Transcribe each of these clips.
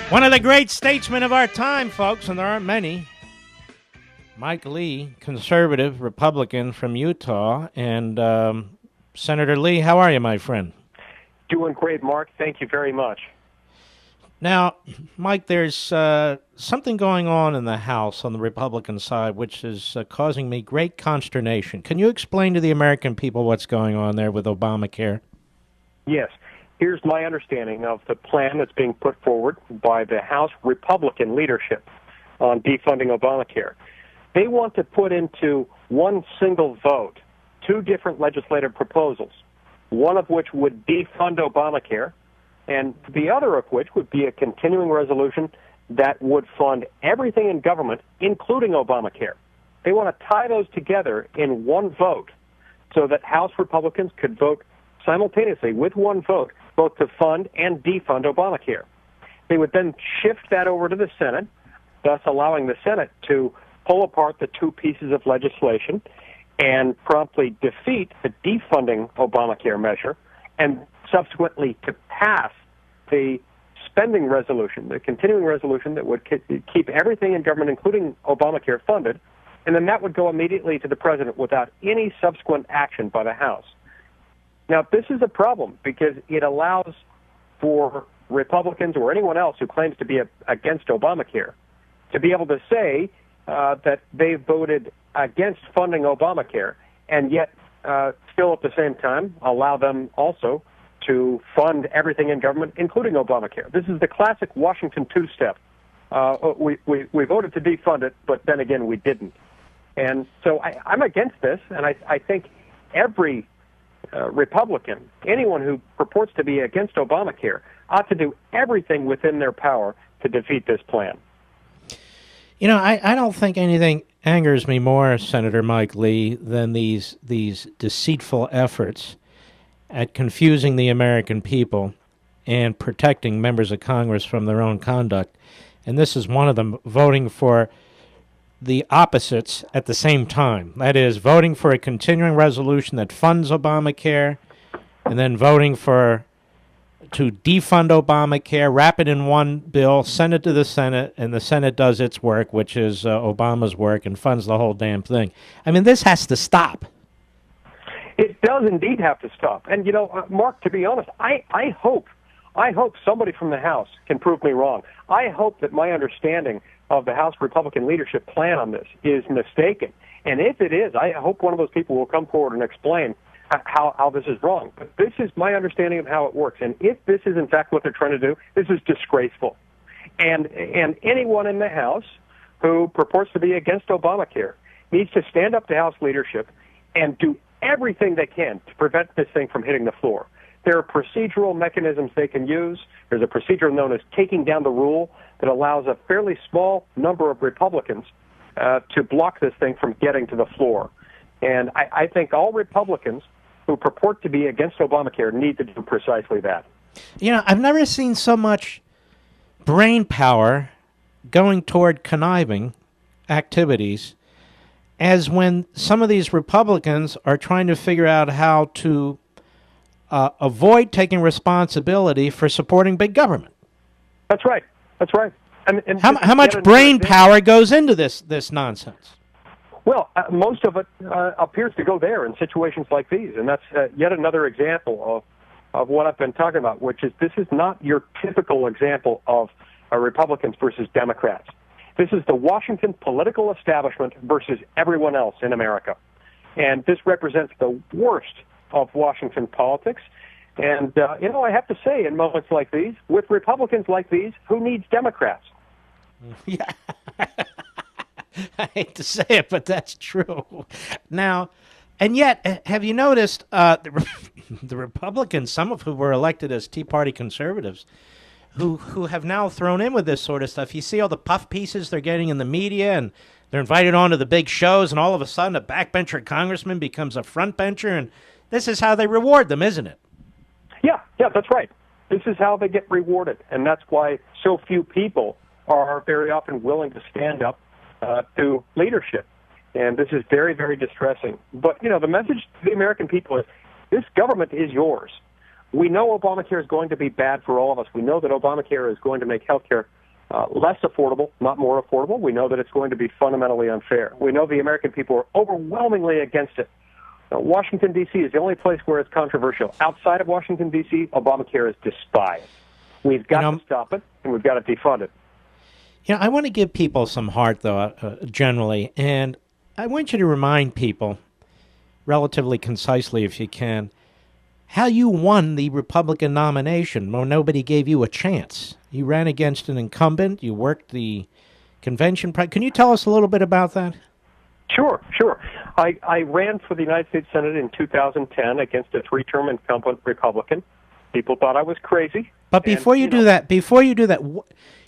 One of the great statesmen of our time, folks, and there aren't many. Mike Lee, conservative Republican from Utah. And Senator Lee, how are you, my friend? Doing great, Mark. Thank you very much. Now, Mike, there's something going on in the House on the Republican side which is causing me great consternation. Can you explain to the American people what's going on there with Obamacare? Yes. Here's my understanding of the plan that's being put forward by the House Republican leadership on defunding Obamacare. They want to put into one single vote two different legislative proposals, one of which would defund Obamacare, and the other of which would be a continuing resolution that would fund everything in government, including Obamacare. They want to tie those together in one vote so that House Republicans could vote simultaneously with one vote, both to fund and defund Obamacare. They would then shift that over to the Senate, thus allowing the Senate to pull apart the two pieces of legislation and promptly defeat the defunding Obamacare measure, and subsequently to pass the spending resolution, the continuing resolution that would keep everything in government, including Obamacare, funded, and then that would go immediately to the president without any subsequent action by the House. Now, this is a problem because it allows for Republicans or anyone else who claims to be against Obamacare to be able to say that they voted against funding Obamacare, and yet still at the same time allow them also to fund everything in government, including Obamacare. This is the classic Washington two-step. We voted to defund it, but then again we didn't. And so I'm against this, and I think every Republican, anyone who purports to be against Obamacare, ought to do everything within their power to defeat this plan. You know, I don't think anything angers me more, Senator Mike Lee, than these deceitful efforts at confusing the American people and protecting members of Congress from their own conduct. And this is one of them, voting for the opposites at the same time. That is, voting for a continuing resolution that funds Obamacare, and then voting to defund Obamacare, wrap it in one bill, send it to the Senate, and the Senate does its work, which is Obama's work, and funds the whole damn thing. I mean, this has to stop. It does indeed have to stop. And, you know, Mark, to be honest, I hope somebody from the House can prove me wrong. I hope that my understanding of the House Republican leadership plan on this is mistaken. And if it is, I hope one of those people will come forward and explain how this is wrong. But this is my understanding of how it works. And if this is, in fact, what they're trying to do, this is disgraceful. And anyone in the House who purports to be against Obamacare needs to stand up to House leadership and do everything they can to prevent this thing from hitting the floor. There are procedural mechanisms they can use. There's a procedure known as taking down the rule that allows a fairly small number of Republicans to block this thing from getting to the floor. And I think all Republicans who purport to be against Obamacare need to do precisely that. You know, I've never seen so much brain power going toward conniving activities as when some of these Republicans are trying to figure out how to avoid taking responsibility for supporting big government. That's right. That's right. And how much brain power goes into this nonsense? Well, most of it appears to go there in situations like these, and that's yet another example of what I've been talking about, which is this is not your typical example of Republicans versus Democrats. This is the Washington political establishment versus everyone else in America. And this represents the worst of Washington politics. And, I have to say, in moments like these, with Republicans like these, who needs Democrats? Yeah. I hate to say it, but that's true. Now, and yet, have you noticed the Republicans, some of whom were elected as Tea Party conservatives, who have now thrown in with this sort of stuff? You see all the puff pieces they're getting in the media, and they're invited on to the big shows, and all of a sudden a backbencher congressman becomes a frontbencher, and this is how they reward them, isn't it? Yeah, that's right. This is how they get rewarded, and that's why so few people are very often willing to stand up to leadership. And this is very, very distressing. But, the message to the American people is this government is yours. We know Obamacare is going to be bad for all of us. We know that Obamacare is going to make health care less affordable, not more affordable. We know that it's going to be fundamentally unfair. We know the American people are overwhelmingly against it. Washington, D.C. is the only place where it's controversial. Outside of Washington, D.C., Obamacare is despised. We've got to stop it, and we've got to defund it. I want to give people some heart, though, generally, and I want you to remind people, relatively concisely if you can, how you won the Republican nomination when nobody gave you a chance. You ran against an incumbent. You worked the convention. Can you tell us a little bit about that? Sure. I ran for the United States Senate in 2010 against a three-term incumbent Republican. People thought I was crazy. But before you do that,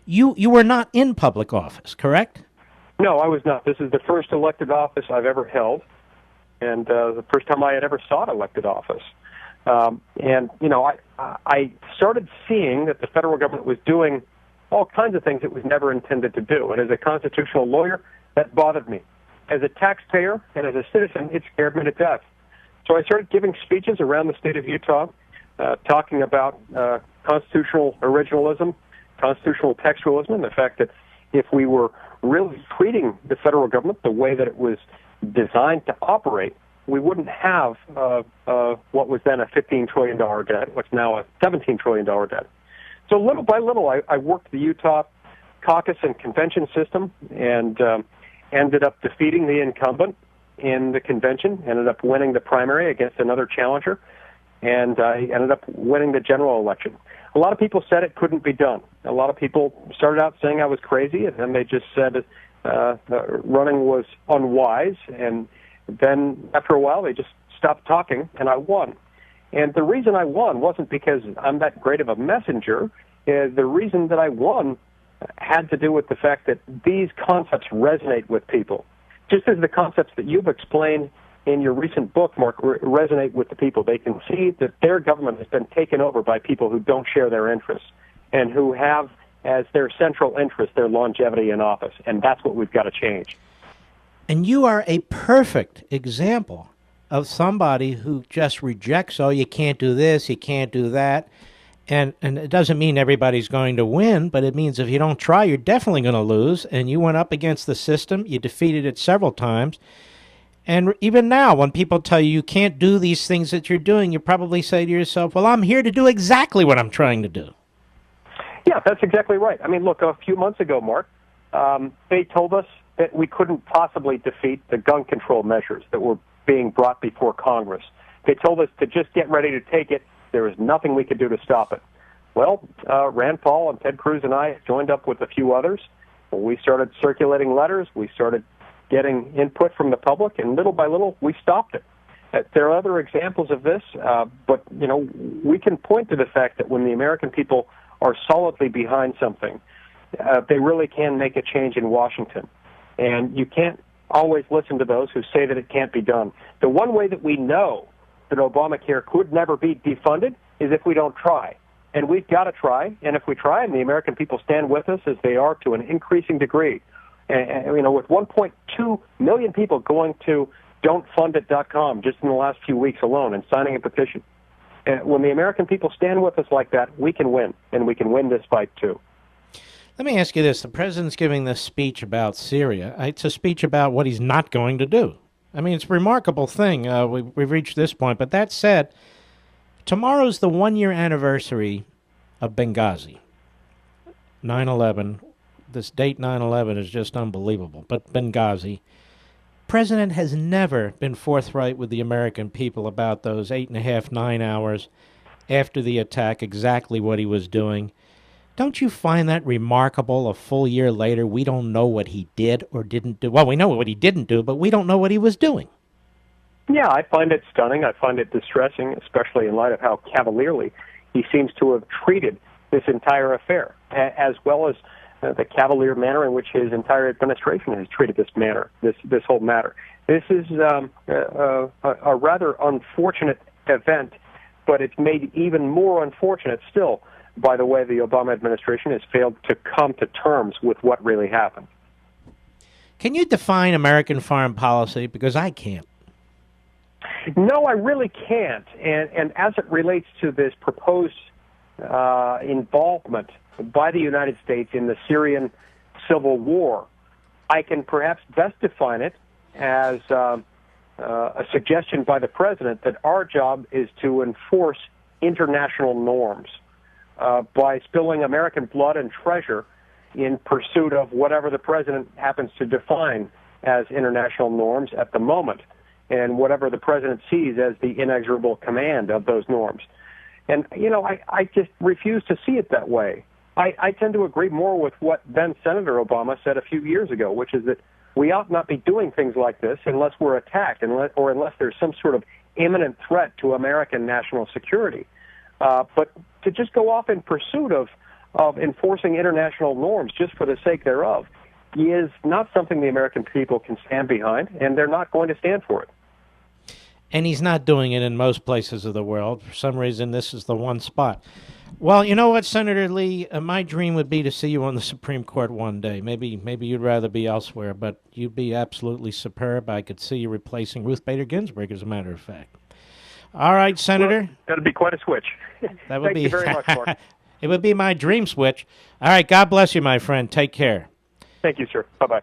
you were not in public office, correct? No, I was not. This is the first elected office I've ever held, and the first time I had ever sought elected office. I started seeing that the federal government was doing all kinds of things it was never intended to do. And as a constitutional lawyer, that bothered me. As a taxpayer and as a citizen, it scared me to death. So I started giving speeches around the state of Utah, talking about constitutional originalism, constitutional textualism, and the fact that if we were really treating the federal government the way that it was designed to operate, we wouldn't have what was then a $15 trillion debt, what's now a $17 trillion debt. So little by little, I worked the Utah caucus and convention system and ended up defeating the incumbent in the convention, ended up winning the primary against another challenger, and I ended up winning the general election. A lot of people said it couldn't be done. A lot of people started out saying I was crazy, and then they just said running was unwise, and then after a while they just stopped talking, and I won. And the reason I won wasn't because I'm that great of a messenger. The reason that I won had to do with the fact that these concepts resonate with people. Just as the concepts that you've explained in your recent book, Mark, resonate with the people. They can see that their government has been taken over by people who don't share their interests and who have as their central interest their longevity in office. And that's what we've got to change. And you are a perfect example of somebody who just rejects, oh, you can't do this, you can't do that. And it doesn't mean everybody's going to win, but it means if you don't try, you're definitely going to lose. And you went up against the system. You defeated it several times. And even now, when people tell you you can't do these things that you're doing, you probably say to yourself, well, I'm here to do exactly what I'm trying to do. Yeah, that's exactly right. I mean, look, a few months ago, Mark, they told us that we couldn't possibly defeat the gun control measures that were being brought before Congress. They told us to just get ready to take it. There was nothing we could do to stop it. Well, Rand Paul and Ted Cruz and I joined up with a few others. We started circulating letters. We started getting input from the public, and little by little, we stopped it. There are other examples of this, but, we can point to the fact that when the American people are solidly behind something, they really can make a change in Washington. And you can't always listen to those who say that it can't be done. The one way that we know that Obamacare could never be defunded is if we don't try. And we've got to try. And if we try and the American people stand with us as they are to an increasing degree, and with 1.2 million people going to don'tfundit.com just in the last few weeks alone and signing a petition, when the American people stand with us like that, we can win. And we can win this fight, too. Let me ask you this. The president's giving this speech about Syria. It's a speech about what he's not going to do. I mean, it's a remarkable thing. We've reached this point. But that said, tomorrow's the one-year anniversary of Benghazi, 9/11. This date, 9/11, is just unbelievable. But Benghazi, president has never been forthright with the American people about those 8.5, 9 hours after the attack, exactly what he was doing. Don't you find that remarkable? A full year later, we don't know what he did or didn't do. Well, we know what he didn't do, but we don't know what he was doing. Yeah, I find it stunning. I find it distressing, especially in light of how cavalierly he seems to have treated this entire affair, as well as the cavalier manner in which his entire administration has treated this whole matter. This is a rather unfortunate event, but it's made even more unfortunate still by the way the Obama administration has failed to come to terms with what really happened. Can you define American foreign policy? Because I can't. No, I really can't. And as it relates to this proposed involvement by the United States in the Syrian civil war, I can perhaps best define it as a suggestion by the president that our job is to enforce international norms by spilling American blood and treasure in pursuit of whatever the president happens to define as international norms at the moment, and whatever the president sees as the inexorable command of those norms. And, I just refuse to see it that way. I tend to agree more with what then Senator Obama said a few years ago, which is that we ought not be doing things like this unless we're attacked, or unless there's some sort of imminent threat to American national security. But to just go off in pursuit of enforcing international norms just for the sake thereof is not something the American people can stand behind, and they're not going to stand for it. And he's not doing it in most places of the world. For some reason, this is the one spot. Well, you know what, Senator Lee? My dream would be to see you on the Supreme Court one day. Maybe you'd rather be elsewhere, but you'd be absolutely superb. I could see you replacing Ruth Bader Ginsburg, as a matter of fact. All right, Senator. Well, that'd be quite a switch. That would Thank be, you very much, Mark. It would be my dream switch. All right, God bless you, my friend. Take care. Thank you, sir. Bye-bye.